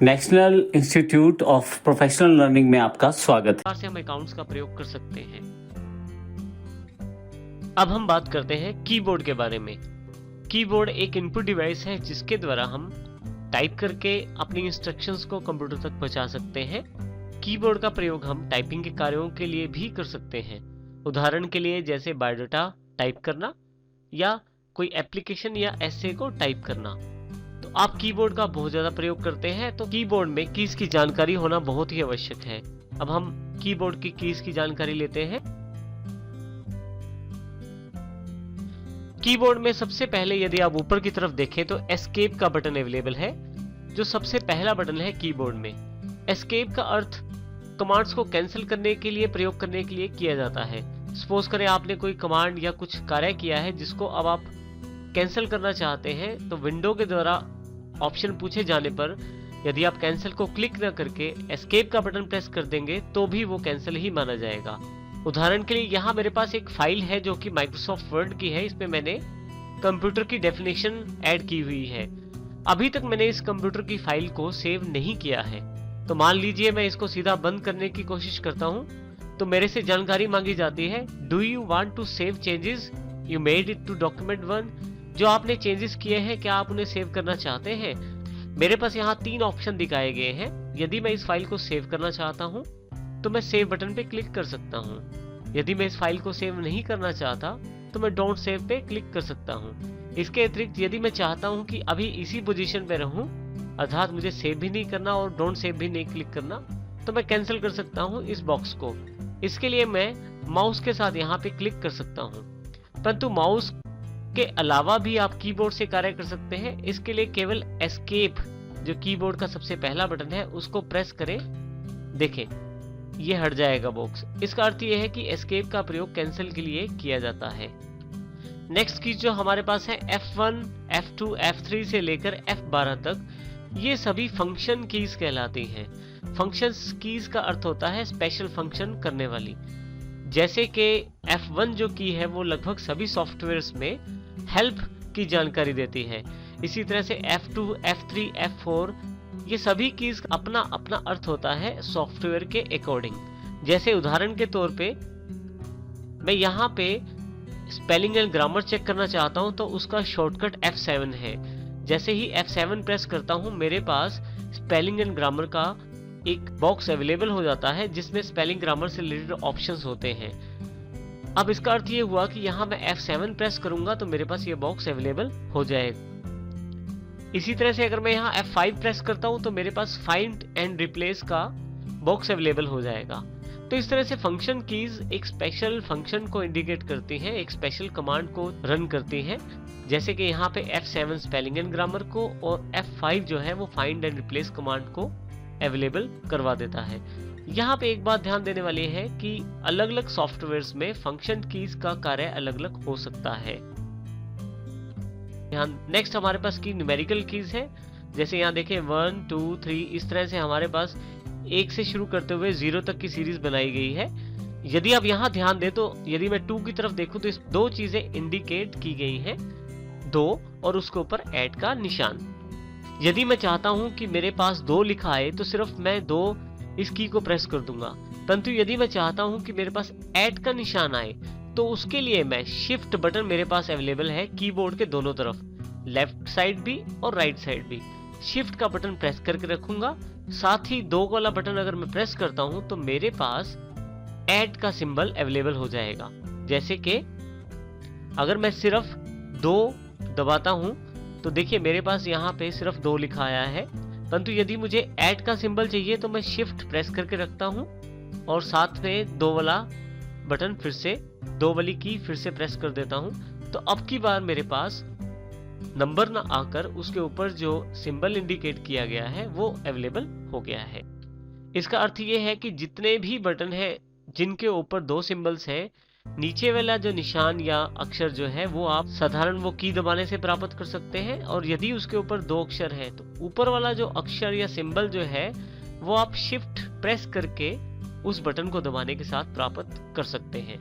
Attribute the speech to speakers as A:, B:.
A: National institute of professional learning में आपका स्वागत है।
B: से हम अकाउंट्स का प्रयोग कर सकते हैं। अब हम बात करते हैं कीबोर्ड के बारे में। कीबोर्ड एक इनपुट डिवाइस है जिसके द्वारा हम टाइप करके अपनी इंस्ट्रक्शंस को कंप्यूटर तक पहुंचा सकते हैं। कीबोर्ड का प्रयोग हम टाइपिंग के कार्यों के लिए भी कर सकते हैं। उदाहरण के लिए जैसे बायोडाटा टाइप करना या कोई एप्लीकेशन या एसे को टाइप करना। तो आप कीबोर्ड का बहुत ज्यादा प्रयोग करते हैं, तो कीबोर्ड में कीज की जानकारी होना बहुत ही आवश्यक है। अब हम कीबोर्ड की कीज की जानकारी लेते हैं। कीबोर्ड में सबसे पहले यदि आप ऊपर की तरफ देखें तो एस्केप का बटन अवेलेबल है, जो सबसे पहला बटन है कीबोर्ड में। एस्केप का अर्थ कमांड्स को कैंसिल करने के लिए प्रयोग करने के लिए किया जाता है। सपोज करें आपने कोई कमांड या कुछ कार्य किया है जिसको अब आप कैंसिल करना चाहते हैं, तो विंडो के द्वारा ऑप्शन पूछे जाने पर यदि आप कैंसिल को क्लिक न करके एस्केप का बटन प्रेस कर देंगे तो भी वो कैंसिल ही माना जाएगा। उदाहरण के लिए यहाँ मेरे पास एक फाइल है जो कि माइक्रोसॉफ्ट वर्ड की है। इसमें मैंने कंप्यूटर की डेफिनेशन ऐड की हुई है। अभी तक मैंने इस कंप्यूटर की फाइल को सेव नहीं किया है, तो मान लीजिए मैं इसको सीधा बंद करने की कोशिश करता हूँ, तो मेरे से जानकारी मांगी जाती है, do you want to save changes you made it to document 1। जो आपने चेंजेस किए हैं क्या आप उन्हें सेव करना चाहते हैं। मेरे पास यहाँ 3 ऑप्शन दिखाए गए हैं। यदि मैं इस फाइल को सेव करना चाहता हूँ तो मैं सेव बटन पे क्लिक कर सकता हूँ। यदि मैं इस फाइल को सेव नहीं करना चाहता तो मैं डोंट सेव पे क्लिक कर सकता हूँ। इसके अतिरिक्त यदि मैं चाहता हूँ कि अभी इसी पोजीशन पे रहूं, अर्थात मुझे सेव भी नहीं करना और डोंट सेव भी नहीं क्लिक करना, तो मैं कैंसिल कर सकता हूँ इस बॉक्स को। इसके लिए मैं माउस के साथ यहाँ पे क्लिक कर सकता हूँ, परंतु माउस के अलावा भी आप कीबोर्ड से कार्य कर सकते हैं। इसके लिए केवल एस्केप जो कीबोर्ड का सबसे पहला बटन है उसको प्रेस करें। देखें ये हट जाएगा बॉक्स। इसका अर्थ यह है कि एस्केप का प्रयोग कैंसिल के लिए किया जाता है। नेक्स्ट कीज जो हमारे पास है F1, F2, F3 से लेकर F12 तक, ये सभी फंक्शन कीज कहलाती हैं। फंक्शन कीज का अर्थ होता है स्पेशल फंक्शन करने वाली। जैसे कि F1 जो की है वो लगभग सभी सॉफ्टवेयर्स में हेल्प की जानकारी देती है। इसी तरह से F2, F3, F4 ये सभी कीज अपना अपना अर्थ होता है सॉफ्टवेयर के अकॉर्डिंग। जैसे उदाहरण के तौर पे मैं यहाँ पे स्पेलिंग एंड ग्रामर चेक करना चाहता हूँ तो उसका शॉर्टकट F7 है। जैसे ही F7 प्रेस करता हूँ मेरे पास स्पेलिंग एंड ग्रामर का एक बॉक्स अवेलेबल हो जाता है जिसमें स्पेलिंग ग्रामर से रिलेटेड ऑप्शंस होते हैं। अब इसका अर्थ ये हुआ कि यहाँ मैं F7 प्रेस करूंगा तो मेरे पास ये बॉक्स अवेलेबल हो जाएगा। इसी तरह से अगर मैं यहाँ F5 प्रेस करता हूँ तो मेरे पास फाइंड एंड रिप्लेस का बॉक्स अवेलेबल हो जाएगा। तो इस तरह से फंक्शन कीज एक स्पेशल फंक्शन को इंडिकेट करती हैं, एक स्पेशल कमांड को रन करती हैं। जैसे कि यहाँ पे F7 स्पेलिंग एंड ग्रामर को और F5 जो है वो फाइंड एंड रिप्लेस कमांड को अवेलेबल करवा देता है। यहाँ पे एक बात ध्यान देने वाली है कि अलग अलग सॉफ्टवेयर्स में फंक्शन कीज का कार्य अलग अलग हो सकता है। यहाँ नेक्स्ट हमारे पास की न्यूमेरिकल कीज है। जैसे यहाँ देखें 1, 2, 3 इस तरह से हमारे पास 1 से शुरू करते हुए 0 तक की सीरीज बनाई गई है। यदि आप यहाँ ध्यान दें तो यदि मैं 2 की तरफ देखूं तो इस 2 चीजें इंडिकेट की गई हैं, 2 और उसके ऊपर ऐड का निशान। यदि मैं चाहता हूं कि मेरे पास 2 लिखा आए तो सिर्फ मैं 2 इस की को प्रेस कर दूंगा, परंतु यदि मैं चाहता हूं कि मेरे पास ऐड का निशान आए तो उसके लिए मैं शिफ्ट बटन मेरे पास अवेलेबल है कीबोर्ड के दोनों तरफ, लेफ्ट साइड भी और राइट साइड भी। शिफ्ट का बटन प्रेस करके रखूंगा, साथ ही 2 वाला बटन अगर मैं प्रेस करता हूं तो मेरे पास ऐड का सिंबल अवेलेबल हो जाएगा। जैसे कि अगर मैं सिर्फ 2 दबाता हूं तो देखिए मेरे पास यहाँ पे सिर्फ 2 लिखा आया है, परंतु यदि मुझे ऐड का सिंबल चाहिए तो मैं शिफ्ट प्रेस करके रखता हूँ और साथ में 2 वाला बटन फिर से 2 वाली की फिर से प्रेस कर देता हूँ। तो अब की बार मेरे पास नंबर ना आकर उसके ऊपर जो सिंबल इंडिकेट किया गया है वो अवेलेबल हो गया है। इसका अर्थ ये है कि जितने भी बटन है जिनके ऊपर 2 सिंबल्स हैं, नीचे वाला जो निशान या अक्षर जो है वो आप साधारण वो की दबाने से प्राप्त कर सकते हैं, और यदि उसके ऊपर 2 अक्षर है तो ऊपर वाला जो अक्षर या सिंबल जो है वो आप शिफ्ट प्रेस करके उस बटन को दबाने के साथ प्राप्त कर सकते हैं।